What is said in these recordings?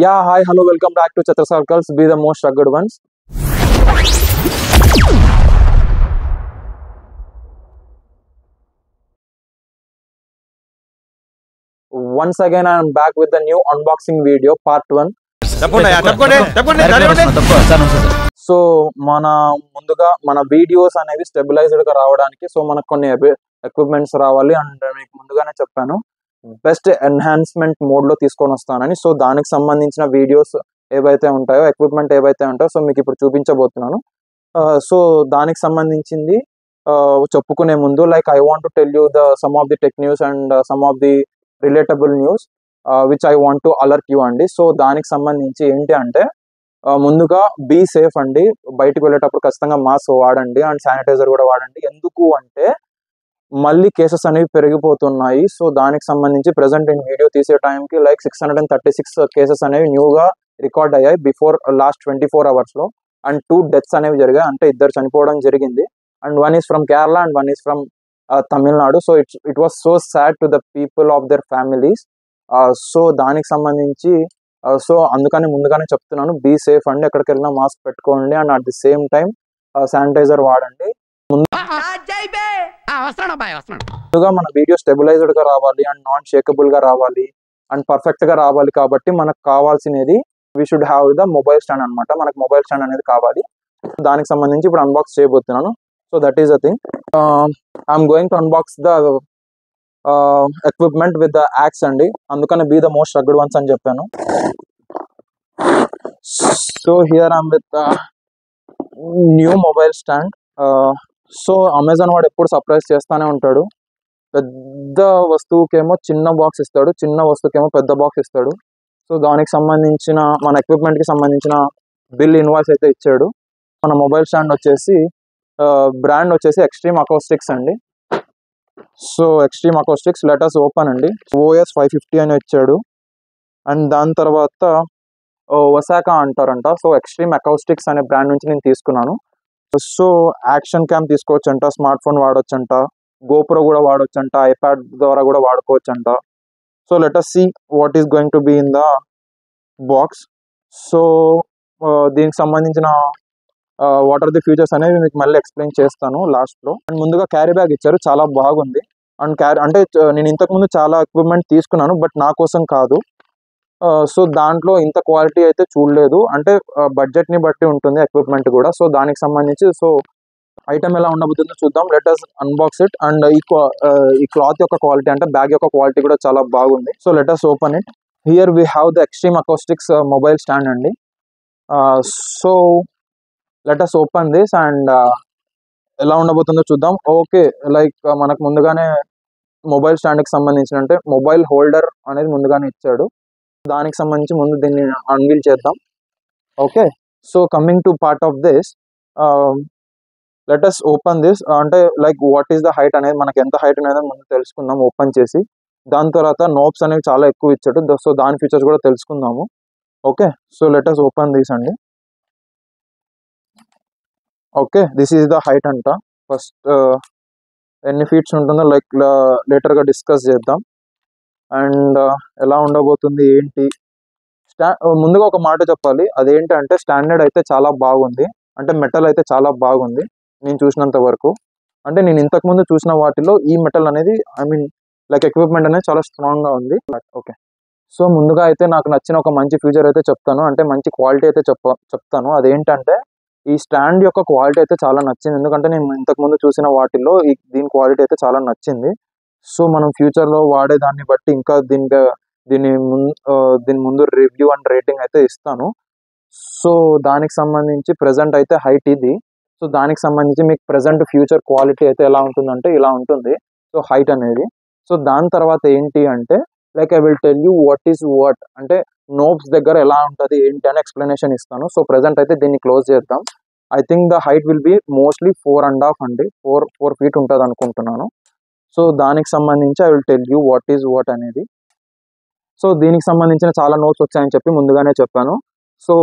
Yeah, hi, hello, welcome back to Chatra Circles. Be the most rugged ones. Once again, I am back with the new unboxing video, part 1. So ముందుగా మన videos అనేవి stabilised గా రావడానికి so మనకు కొన్ని equipments రావాలి and మీకు ముందుగానే చెప్పాను బెస్ట్ ఎన్హాన్స్మెంట్ మోడ్ లో తీసుకొని వస్తానని. సో దానికి సంబంధించిన వీడియోస్ ఏవైతే ఉంటాయో ఎక్విప్మెంట్ ఏవైతే ఉంటాయో సో మీకు ఇప్పుడు చూపించబోతున్నాను. సో దానికి సంబంధించింది చెప్పుకునే ముందు like I want to tell you the sum of the tech news and some of the relatable news which I want to alert you అండి. సో దానికి సంబంధించి ఏంటి అంటే ముందుగా బీ సేఫ్ అండి. బయటకు వెళ్ళేటప్పుడు ఖచ్చితంగా మాస్క్ వాడండి అండ్ శానిటైజర్ కూడా వాడండి. ఎందుకు అంటే మళ్ళీ కేసెస్ అనేవి పెరిగిపోతున్నాయి. సో దానికి సంబంధించి ప్రెసెంట్ నేను వీడియో తీసే టైంకి లైక్ 636 కేసెస్ అనేవి న్యూగా రికార్డ్ అయ్యాయి బిఫోర్ లాస్ట్ 24 hours లో. అండ్ 2 deaths అనేవి జరిగాయి, అంటే 2 చనిపోవడం జరిగింది. And 1 is from Kerala and 1 is from Tamil Nadu. So it was so sad to the people of their families. So దానికి సంబంధించి సో అందుకని ముందుగానే చెప్తున్నాను, బీ సేఫ్ అండి. ఎక్కడికి వెళ్ళినా మాస్క్ పెట్టుకోండి and at the same time sanitizer వాడండి. ముందుగా మన వీడియో స్టెబిలైజ్డ్ గా రావాలి అండ్ నాన్ షేకబుల్ గా రావాలి అండ్ పర్ఫెక్ట్ గా రావాలి. కాబట్టి మనకు కావాల్సినది we should have the mobile stand అనమాట. మనకు మొబైల్ స్టాండ్ అనేది కావాలి. దానికి సంబంధించి ఇప్పుడు అన్బాక్స్ చేయబోతున్నాను. So that is the thing. I'm going to unbox the equipment with the axe అండి. అందుకని be the most rugged ones అని చెప్పాను. So here I'm with new mobile stand. So Amazon వాడు ఎప్పుడు సర్ప్రైజ్ చేస్తానే ఉంటాడు. పెద్ద వస్తువుకేమో చిన్న బాక్స్ ఇస్తాడు, చిన్న వస్తువుకేమో పెద్ద బాక్స్ ఇస్తాడు. సో దానికి సంబంధించిన మన ఎక్విప్మెంట్కి సంబంధించిన బిల్ ఇన్వాయిస్ అయితే ఇచ్చాడు. మన మొబైల్ స్టాండ్ వచ్చేసి బ్రాండ్ వచ్చేసి ఎక్స్ట్రీమ్ అకౌస్టిక్స్ అండి. So Extreme acoustics letters open అండి. OS 550 అని ఇచ్చాడు. అండ్ దాని తర్వాత ఒసాకా అంటారంట. సో ఎక్స్ట్రీమ్ అకౌస్టిక్స్ అనే బ్రాండ్ నుంచి నేను తీసుకున్నాను. సో యాక్షన్ క్యామ్ తీసుకోవచ్చంట, స్మార్ట్ ఫోన్ వాడొచ్చంట, గోప్రో కూడా వాడొచ్చంట, ఐప్యాడ్ ద్వారా కూడా వాడుకోవచ్చంట. So let us see what is going to be in the box. So దీనికి సంబంధించిన వాట్ ఆర్ ది ఫీచర్స్ అనేవి మీకు మళ్ళీ ఎక్స్ప్లెయిన్ చేస్తాను లాస్ట్లో. అండ్ ముందుగా క్యారీ బ్యాగ్ ఇచ్చారు, చాలా బాగుంది. అండ్ అంటే నేను ఇంతకుముందు చాలా ఎక్విప్మెంట్ తీసుకున్నాను బట్ నా కోసం కాదు. సో దాంట్లో ఇంత క్వాలిటీ అయితే చూడలేదు. అంటే బడ్జెట్ని బట్టి ఉంటుంది ఎక్విప్మెంట్ కూడా. సో దానికి సంబంధించి సో ఐటమ్ ఎలా ఉండబోతుందో చూద్దాం. Let us unbox it. And ఈ క్లాత్ యొక్క క్వాలిటీ అంటే బ్యాగ్ యొక్క క్వాలిటీ కూడా చాలా బాగుంది. So let us open it. Here we have the Extreme acoustics mobile stand అండి. So let us open this and ఎలా ఉండబోతుందో చూద్దాం. ఓకే, లైక్ మనకు ముందుగానే మొబైల్ స్టాండ్కి సంబంధించిన అంటే మొబైల్ హోల్డర్ అనేది ముందుగానే ఇచ్చాడు. దానికి సంబంధించి ముందు దీన్ని అన్వీల్ చేద్దాం. Okay, so coming to part of this, let us open this. అంటే like what is the height అనేది, మనకి ఎంత హైట్ అనేది ముందు తెలుసుకుందాం ఓపెన్ చేసి. దాని తర్వాత నోబ్స్ అనేవి చాలా ఎక్కువ ఇచ్చాడు. సో దాని ఫీచర్స్ కూడా తెలుసుకుందాము. Okay, so let us open this అండి. Okay, this is the height అంట. ఫస్ట్ ఎన్ని ఫీట్స్ ఉంటుందో లైక్ లేటర్గా డిస్కస్ చేద్దాం. అండ్ ఎలా ఉండబోతుంది ఏంటి ముందుగా ఒక మాట చెప్పాలి. అదేంటంటే స్టాండర్డ్ అయితే చాలా బాగుంది, అంటే మెటల్ అయితే చాలా బాగుంది నేను చూసినంత వరకు. అంటే నేను ఇంతకుముందు చూసిన వాటిలో ఈ మెటల్ అనేది ఐ మీన్ లైక్ ఎక్విప్మెంట్ అనేది చాలా స్ట్రాంగ్గా ఉంది. ఓకే, సో ముందుగా అయితే నాకు నచ్చిన ఒక మంచి ఫీచర్ అయితే చెప్తాను, అంటే మంచి క్వాలిటీ అయితే చెప్తాను. అదేంటంటే ఈ స్టాండ్ యొక్క క్వాలిటీ అయితే చాలా నచ్చింది. ఎందుకంటే నేను ఇంతకుముందు చూసిన వాటిల్లో దీని క్వాలిటీ అయితే చాలా నచ్చింది. సో మనం ఫ్యూచర్లో వాడేదాన్ని బట్టి ఇంకా దీని ముందు రివ్యూ అండ్ రేటింగ్ అయితే ఇస్తాను. సో దానికి సంబంధించి ప్రెజెంట్ అయితే హైట్ ఇది. సో దానికి సంబంధించి మీకు ప్రెజెంట్ ఫ్యూచర్ క్వాలిటీ అయితే ఎలా ఉంటుందంటే ఇలా ఉంటుంది. సో హైట్ అనేది. సో దాని తర్వాత ఏంటి అంటే like I will tell you what is what, అంటే నోబ్స్ దగ్గర ఎలా ఉంటుంది ఏంటి అని ఎక్స్ప్లెనేషన్ ఇస్తాను. సో ప్రెజెంట్ అయితే దీన్ని క్లోజ్ చేద్దాం. I think the height will be mostly 4.5 andi, 4 feet ఉంటుంది అనుకుంటున్నాను. సో దానికి సంబంధించి I will tell you what is what అనేది. సో దీనికి సంబంధించిన చాలా నోట్స్ వచ్చాయని చెప్పి ముందుగానే చెప్పాను. So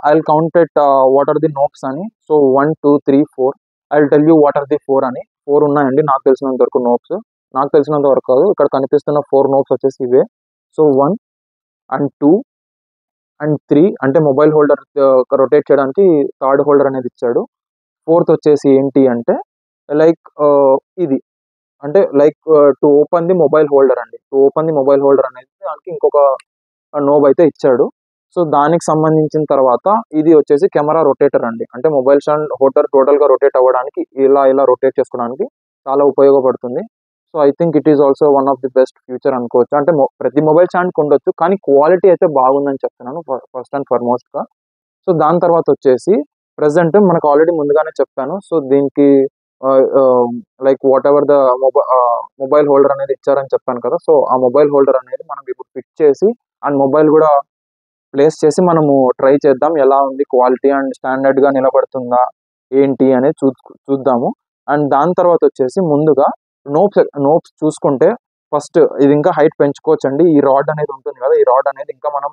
I will count it what are the notes అని. So 1 2 3 4 I will tell you what are the 4 అని. 4 ఉన్నాయండి నాకు తెలిసినంత వరకు నోట్స్. నాకు తెలిసినంత వరకు కాదు, ఇక్కడ కనిపిస్తున్న 4 నోట్స్ వచ్చేసి ఇవే. సో 1 and 2 అండ్ 3 అంటే మొబైల్ హోల్డర్ రొటేట్ చేయడానికి థర్డ్ హోల్డర్ అనేది ఇచ్చాడు. ఫోర్త్ వచ్చేసి ఏంటి అంటే లైక్ ఇది అంటే like to open the mobile holder andi. To open the mobile holder అనేది దానికి ఇంకొక నోబ్ అయితే ఇచ్చాడు. సో దానికి సంబంధించిన తర్వాత ఇది వచ్చేసి కెమెరా రొటేటర్ అండి. అంటే మొబైల్ స్టాండ్ టోటల్‌గా రొటేట్ అవ్వడానికి ఇలా రొటేట్ చేసుకోవడానికి చాలా ఉపయోగపడుతుంది. So I think it is also one of the best future అనుకోవచ్చు. అంటే ప్రతి మొబైల్ స్టాండ్‌కి ఉండొచ్చు. కానీ క్వాలిటీ అయితే బాగుందని చెప్తున్నాను ఫస్ట్ అండ్ ఫార్‌మోస్ట్‌గా. సో దాని తర్వాత వచ్చేసి ప్రెజెంట్ మనకు ఆల్రెడీ ముందుగానే చెప్పాను. సో దీనికి like whatever the mobile holder అనేది ఇచ్చారని చెప్పాను కదా! సో ఆ మొబైల్ హోల్డర్ అనేది మనం ఇప్పుడు ఫిట్ చేసి అండ్ మొబైల్ గూడా ప్లేస్ చేసి మనము ట్రై చేద్దాం. ఎలా ఉంది క్వాలిటీ అండ్ స్టాండర్డ్‌గా నిలబడుతుందా? ఏంటి అనేది చూద్దాము. అండ్ దాని తర్వాత వచ్చేసి ముందుగా నోబ్స్ చూసుకుంటే ఫస్ట్ ఇది ఇంకా హైట్ పెంచుకోవచ్చండి. ఈ రాడ్ అనేది ఉంటుంది కదా! ఈ రాడ్ అనేది ఇంకా మనం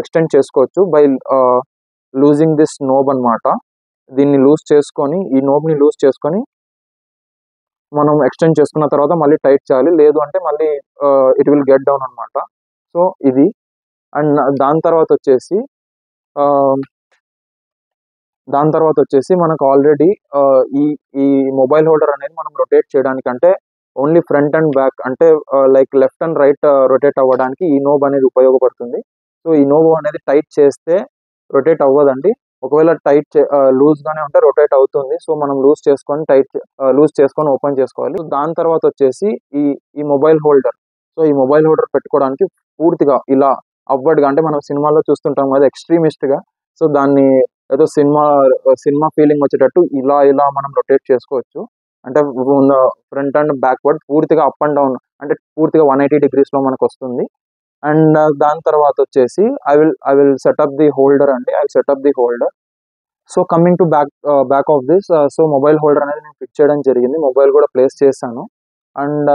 ఎక్స్‌టెండ్ చేసుకోవచ్చు బై లూజింగ్ దిస్ నోబ్ అన్నమాట. దీన్ని ఈ నోబ్‌ని లూజ్ చేసుకొని మనం ఎక్స్‌టెండ్ చేసుకున్న తర్వాత మళ్ళీ టైట్ చేయాలి. లేదు అంటే మళ్ళీ ఇట్ విల్ గెట్ డౌన్ అన్నమాట. సో ఇది అండ్ దాని తర్వాత వచ్చేసి ఆహ్, మనకు ఆల్రెడీ ఈ ఈ మొబైల్ హోల్డర్ అనేది మనం రొటేట్ చేయడానికంటే ఓన్లీ ఫ్రంట్ అండ్ బ్యాక్ అంటే like left and right rotate అవ్వడానికి ఈ నోబ్ అనేది ఉపయోగపడుతుంది. సో ఈ నోబ్ అనేది టైట్ చేస్తే రొటేట్ అవ్వదండి. ఒకవేళ లూజ్‌గానే ఉంటే రొటేట్ అవుతుంది. సో మనం లూజ్ చేసుకొని ఓపెన్ చేసుకోవాలి. సో దాని తర్వాత వచ్చేసి ఈ ఈ మొబైల్ హోల్డర్. సో ఈ మొబైల్ హోల్డర్ పెట్టుకోవడానికి పూర్తిగా ఇలా అప్‌వర్డ్‌గా అంటే మనం సినిమాల్లో చూస్తుంటాం కదా! ఎక్స్‌ట్రీమిస్ట్‌గా. సో దాన్ని ఏదో సినిమా ఫీలింగ్ వచ్చేటట్టు ఇలా మనం రొటేట్ చేసుకోవచ్చు. అంటే ఫ్రంట్ అండ్ బ్యాక్‌వర్డ్ పూర్తిగా అప్ అండ్ డౌన్ అంటే పూర్తిగా 180 డిగ్రీస్‌లో మనకొస్తుంది. అండ్ దాని తర్వాత వచ్చేసి I will set up the holder andi. Set up the holder. So coming to back of this so mobile holder అనేది నేను ఫిక్స్ చేయడం జరిగింది. మొబైల్ కూడా ప్లేస్ చేశాను. అండ్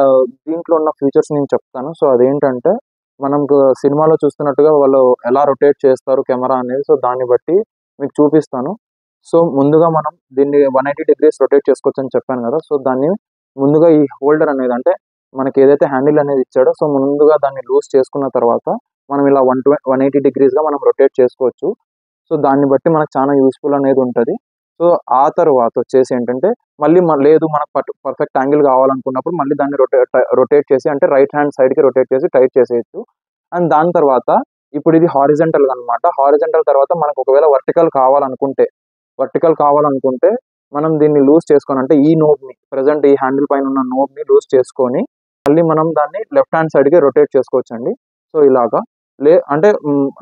దీంట్లో ఉన్న ఫీచర్స్ నేను చెప్తాను. సో అదేంటంటే మనకు సినిమాలో చూస్తున్నట్టుగా వాళ్ళు ఎలా రొటేట్ చేస్తారు కెమెరా అనేది. సో దాన్ని బట్టి మీకు చూపిస్తాను. సో ముందుగా మనం దీన్ని 180 డిగ్రీస్ రొటేట్ చేసుకోవచ్చని చెప్పాను కదా! సో దాన్ని ముందుగా ఈ హోల్డర్ అనేది అంటే మనకి ఏదైతే హ్యాండిల్ అనేది ఇచ్చాడో సో ముందుగా దాన్ని లూజ్ చేసుకున్న తర్వాత మనం ఇలా 180 డిగ్రీస్‌గా మనం రొటేట్ చేసుకోవచ్చు. సో దాన్ని బట్టి మనకు చాలా యూజ్‌ఫుల్ అనేది ఉంటది. సో ఆ తర్వాత వచ్చేసి ఏంటంటే మళ్ళీ లేదు మనకు పర్ఫెక్ట్ యాంగిల్ కావాలనుకున్నప్పుడు మళ్ళీ దాన్ని రొటేట్ చేసి అంటే రైట్ హ్యాండ్ సైడ్‌కి రొటేట్ చేసి టైట్ చేసేయొచ్చు. అండ్ దాని తర్వాత ఇప్పుడు ఇది హారిజాంటల్‌గా అన్నమాట. హారిజాంటల్ తర్వాత మనకు ఒకవేళ వర్టికల్ కావాలనుకుంటే మనం దీన్ని లూజ్ చేసుకొని అంటే ఈ నోబ్‌ని ప్రెజెంట్ ఈ హ్యాండిల్ పైన ఉన్న నోబ్‌ని లూజ్ చేసుకొని మళ్ళీ మనం దాన్ని లెఫ్ట్ హ్యాండ్ సైడ్‌కి రొటేట్ చేసుకోవచ్చండి. సో ఇలాగా అంటే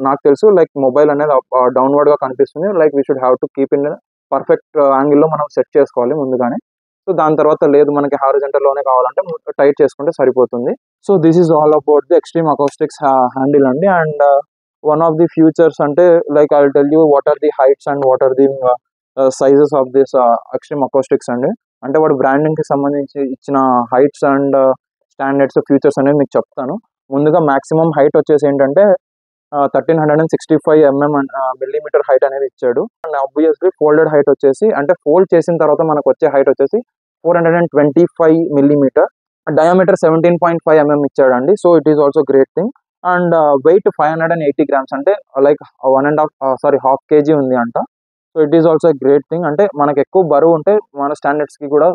నాకు తెలుసు లైక్ మొబైల్ అనేది డౌన్‌వర్డ్‌గా కనిపిస్తుంది. Like we should have to keep in perfect యాంగిల్‌లో మనం సెట్ చేసుకోవాలి ముందుగానే. సో దాని తర్వాత లేదు మనకి హారిజాంటల్‌లోనే కావాలంటే టైట్ చేసుకుంటే సరిపోతుంది. So this is all about the extreme acoustics handle andi. And one of the futures అంటే like I will tell you what are the heights and what are the sizes of this extreme acoustics andi. అంటే వాడు బ్రాండింగ్‌కి సంబంధించి ఇచ్చిన heights and standards, features అనేవి మీకు చెప్తాను. ముందుగా maximum height వచ్చేసి ఏంటంటే 1365 మిల్లీమీటర్ హైట్ అనేది ఇచ్చాడు. అండ్ ఆబ్వియస్లీ ఫోల్డెడ్ హైట్ వచ్చేసి అంటే ఫోల్డ్ చేసిన తర్వాత మనకు వచ్చే హైట్ వచ్చేసి 425 మిల్లీమీటర్. డయామీటర్ 17.5 ఇచ్చాడండి. So it is also great thing. And weight 580 grams అంటే లైక్ 1.5 కేజీ ఉంది అంట. So it is also great thing. అంటే మనకు ఎక్కువ బరువు ఉంటే మన స్టాండర్డ్స్‌కి కూడా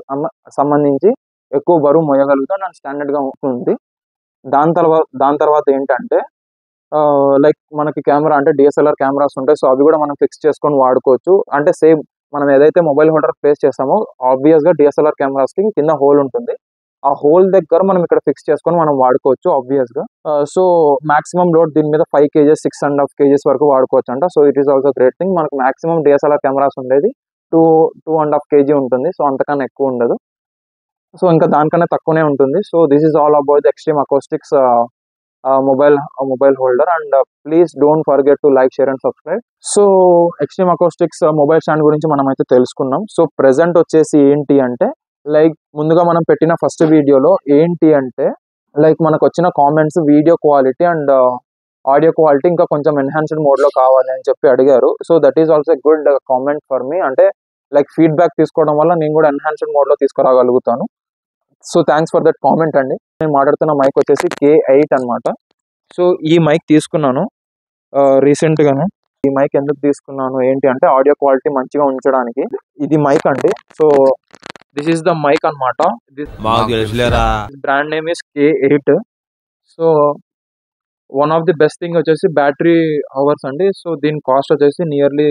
సంబంధించి ఎక్కువ బరువు మోయగలుగుతాం అండ్ స్టాండర్డ్‌గా ఉంటుంది. దాని తర్వాత ఏంటంటే లైక్ మనకి కెమెరా అంటే డీఎస్ఎల్ఆర్ కెమెరాస్ ఉంటాయి. సో అవి కూడా మనం ఫిక్స్ చేసుకొని వాడుకోవచ్చు. అంటే సేమ్ మనం ఏదైతే మొబైల్ హోల్డర్ ప్లేస్ చేస్తామో ఆబ్వియస్‌గా డీఎస్ఎల్ఆర్ కెమెరాస్‌కి కింద హోల్ ఉంటుంది. ఆ హోల్ దగ్గర మనం ఇక్కడ ఫిక్స్ చేసుకొని మనం వాడుకోవచ్చు ఆబ్వియస్‌గా. సో మాక్సిమం లోడ్ దీని మీద 5 కేజీస్, 6.5 కేజీస్ వరకు వాడుకోవచ్చంట. So it is also great thing. మనకు మాక్సిమం డీఎస్ఎల్ఆర్ కెమెరాస్ ఉండేది 2.5 కేజీ ఉంటుంది. సో అంతకన్నా ఎక్కువ ఉండదు. సో ఇంకా దానికన్నా తక్కువనే ఉంటుంది. So this is all about the extreme acoustics mobile holder and please don't forget to like, share and subscribe. So extreme acoustics mobile stand గురించి మనమైతే తెలుసుకున్నాం. సో ప్రెజెంట్ వచ్చేసి ఏంటి అంటే లైక్ ముందుగా మనం పెట్టిన ఫస్ట్ వీడియోలో ఏంటి అంటే లైక్ మనకు వచ్చిన comments video quality and audio quality ఇంకా కొంచెం ఎన్హాన్స్డ్ మోడ్‌లో కావాలి అని చెప్పి అడిగారు. So that is also good comment for me. అంటే లైక్ ఫీడ్‌బ్యాక్ తీసుకోవడం వల్ల నేను కూడా ఎన్హాన్స్డ్ మోడ్‌లో తీసుకురాగలుగుతాను. So thanks for that comment andi. నేను మాట్లాడుతున్న మైక్ వచ్చేసి K8 అన్నమాట. సో ఈ మైక్ తీసుకున్నాను. రీసెంట్గానే. ఈ మైక్ ఎందుకు తీసుకున్నాను ఏంటి అంటే ఆడియో క్వాలిటీ మంచిగా ఉంచడానికి. ఇది mic andi. So this is the mic అనమాట. Brand name is K8. So one of the best thing వచ్చేసి బ్యాటరీ అవర్స్ అండి. సో దీని కాస్ట్ వచ్చేసి నియర్లీ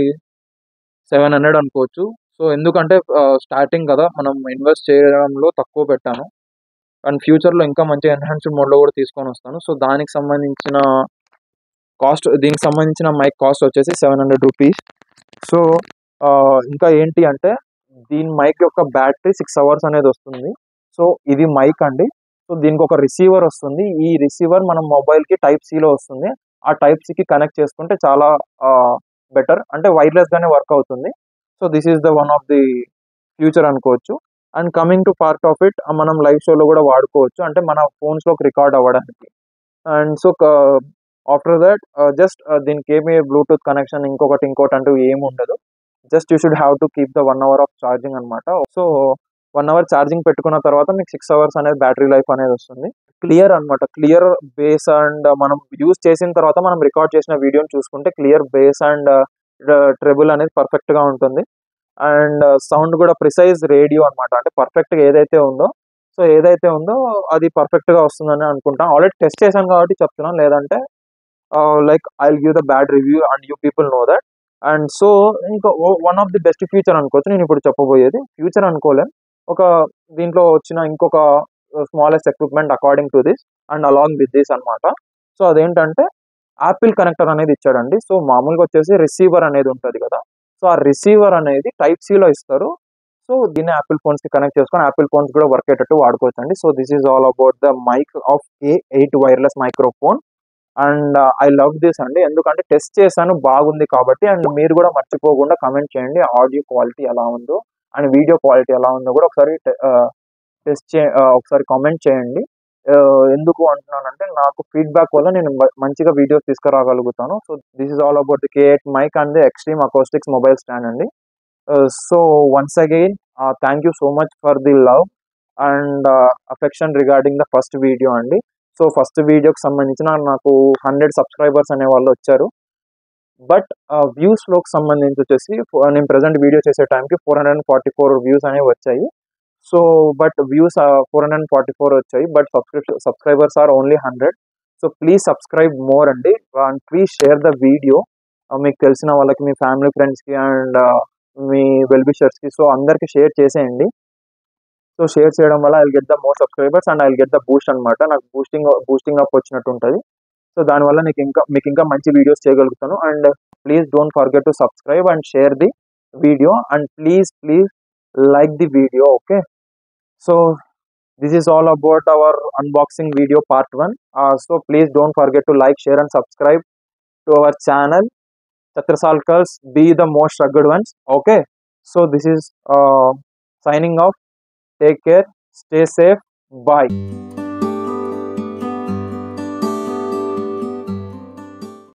700 అనుకోవచ్చు. సో ఎందుకంటే స్టార్టింగ్ కదా, మనం ఇన్వెస్ట్ చేయడంలో తక్కువ పెట్టాను. అండ్ ఫ్యూచర్లో ఇంకా మంచి ఎన్హాన్స్డ్ మోడ్లో కూడా తీసుకొని వస్తాను. సో దీనికి సంబంధించిన మైక్ కాస్ట్ వచ్చేసి 700 రూపీస్. సో ఇంకా ఏంటి అంటే దీని మైక్ యొక్క బ్యాటరీ 6 అవర్స్ అనేది వస్తుంది. సో ఇది మైక్ అండి. సో దీనికి ఒక రిసీవర్ వస్తుంది. ఈ రిసీవర్ మనం మొబైల్కి టైప్ సిలో వస్తుంది. ఆ టైప్ సికి కనెక్ట్ చేసుకుంటే చాలా బెటర్, అంటే వైర్లెస్గానే వర్క్ అవుతుంది. So this is the one of the future అనుకోవచ్చు. And coming to part of it, మనం లైవ్ షోలో కూడా వాడుకోవచ్చు, అంటే మన ఫోన్స్లోకి రికార్డ్ అవ్వడానికి. And so after that just దీనికి ఏమీ బ్లూటూత్ కనెక్షన్ ఇంకోటి అంటూ ఏమి ఉండదు. Just you should have to keep the 1 hour of charging అనమాట. సో 1 అవర్ ఛార్జింగ్ పెట్టుకున్న తర్వాత మీకు 6 అవర్స్ అనేది బ్యాటరీ లైఫ్ అనేది వస్తుంది. క్లియర్ అనమాట, క్లియర్ బేస్. అండ్ మనం యూజ్ చేసిన తర్వాత మనం రికార్డ్ చేసిన వీడియోని చూసుకుంటే క్లియర్ బేస్ అండ్ ట్రెబుల్ అనేది పర్ఫెక్ట్గా ఉంటుంది. అండ్ సౌండ్ కూడా ప్రిసైజ్ రేడియో అనమాట, అంటే పర్ఫెక్ట్గా ఏదైతే ఉందో అది పర్ఫెక్ట్గా వస్తుందని అనుకుంటాను. ఆల్రెడీ టెస్ట్ చేశాను కాబట్టి చెప్తున్నాను, లేదంటే like I will give the bad review and you people know that. And so ఇంకా one of the best future అనుకోవచ్చు నేను ఇప్పుడు చెప్పబోయేది. ఫ్యూచర్ అనుకోలేం, ఒక దీంట్లో వచ్చిన ఇంకొక smallest equipment according to this and along with this అనమాట. సో అదేంటంటే యాపిల్ కనెక్టర్ అనేది ఇచ్చాడండి. సో మామూలుగా వచ్చేసి రిసీవర్ అనేది ఉంటుంది కదా, సో ఆ రిసీవర్ అనేది టైప్ సిలో ఇస్తారు. సో దీన్ని యాపిల్ ఫోన్స్కి కనెక్ట్ చేసుకొని యాపిల్ ఫోన్స్ కూడా వర్క్ అయ్యేటట్టు వాడుకోవచ్చు అండి. So this is all about the mic of K8 wireless microphone. And I love this అండి, ఎందుకంటే టెస్ట్ చేశాను, బాగుంది కాబట్టి. అండ్ మీరు కూడా మర్చిపోకుండా కమెంట్ చేయండి ఆడియో క్వాలిటీ ఎలా ఉందో అండ్ వీడియో క్వాలిటీ ఎలా ఉందో కూడా ఒకసారి ఒకసారి కామెంట్ చేయండి. ఎందుకు అంటున్నానంటే నాకు ఫీడ్బ్యాక్ వల్ల నేను మంచిగా వీడియోస్ తీసుకురాగలుగుతాను. So this is all about the K8 mic and the extreme acoustics mobile stand అండి. So once again thank you so much for the love and affection regarding the first video andi. So first వీడియోకి సంబంధించిన నాకు 100 subscribers అనే వాళ్ళు వచ్చారు. But వ్యూస్లోకి సంబంధించి వచ్చేసి నేను ప్రజెంట్ వీడియో చేసే టైంకి 444 వ్యూస్ అనేవి వచ్చాయి. సో బట్ వ్యూస్ 444 వచ్చాయి, but subscribers are only 100. So please subscribe more andi, and please share the video మీకు తెలిసిన వాళ్ళకి, మీ ఫ్యామిలీ ఫ్రెండ్స్కి అండ్ మీ వెల్ విషర్స్కి. సో అందరికీ షేర్ చేసేయండి. సో షేర్ చేయడం వల్ల I will get the more subscribers and I will get the boost అనమాట. నాకు బూస్టింగ్ అప్ వచ్చినట్టు ఉంటుంది. సో దానివల్ల మీకు ఇంకా మంచి వీడియోస్ చేయగలుగుతాను. And please don't forget to subscribe and share the video and please like the video. Okay, so this is all about our unboxing video part 1. So please don't forget to like, share and subscribe to our channel. Chatrasalkars be the most rugged ones. Okay, so this is signing off. Take care, stay safe, bye.